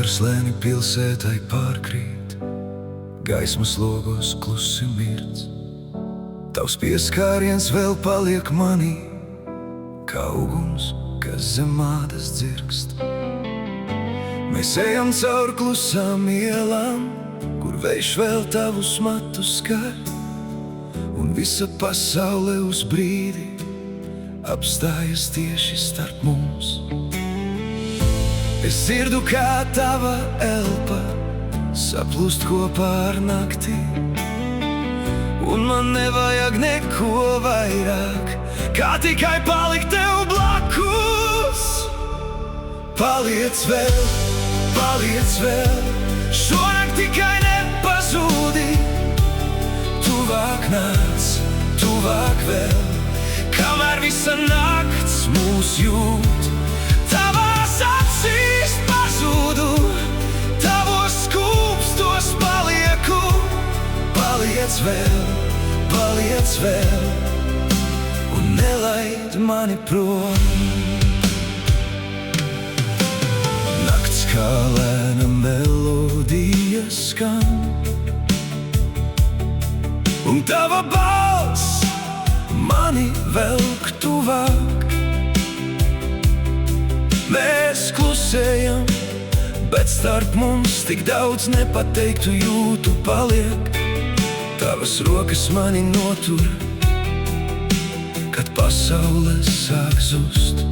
Vakars lēni pilsētai pārkrīt, gaismas logos klusi mirdz. Tavs pieskāriens vēl paliek manī, kā uguns, kas zem ādas dzirkst. Mēs ejam caur klusām ielām, kur vējš vēl tavus matus skar, un visa pasaule uz brīdi apstājas tieši starp mums. Es dzirdu, kā tava elpa saplūst kopā ar naktī, un man nevajag neko vairāk, kā tikai palikt tev blakus. Paliec vēl, šonakt tikai nepazūdi. Tuvāk nāc, tuvāk vēl, kamēr visa nakts mūs jūt. Tavās acīs pazūdu, tavos skūpstos palieku. Paliec vēl, un nelaid mani prom. Nakts kā lēna melodija skan, un tava balss mani velk tuvāk. Mēs klusējam, bet starp mums tik daudz nepateiktu jūtu paliek. Tavas rokas mani notur, kad pasaule sāk zust.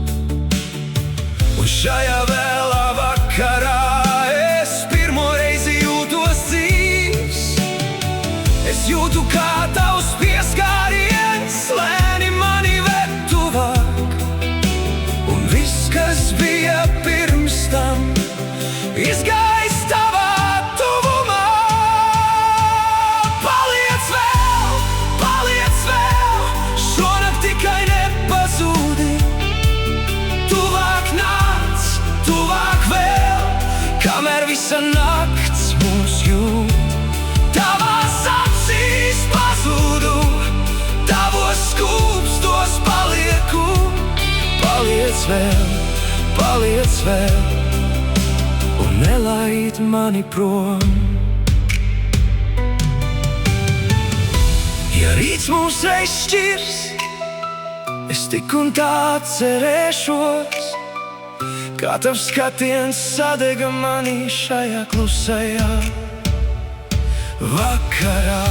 Un šajā vēlā vakarā es pirmo reizi jūtos dzīvs. Es jūtu, kā tavs pieskāriens lēni mani ved tuvāk, un viss, kas bija pirms tam, izgājis tavā tuvumā. Paliec vēl, šonakt tikai nepazūdi. Tuvāk nāc, tuvāk vēl, kamēr visa nakts mūs jūt. Tavās acīs pazūdu, tavos skūpstos palieku. Paliec vēl, un nelaid mani prom. Ja rīts mūs reiz šķirs, es tik un tā cerēšos, kā tavs skatiens sadega manī šajā klusajā vakarā.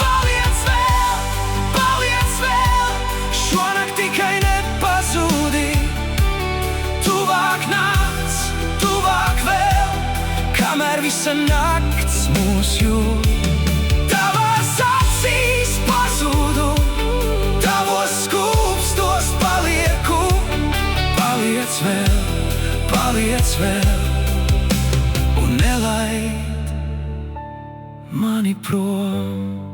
Paliec vēl, šonakt tikai nepazūdi. Tuvāk nāc, tuvāk vēl, kamēr visa nakts mūs jūt. Tavās acīs pazūdu, tavos skūpstos palieku. Paliec vēl, un nelaid mani prom.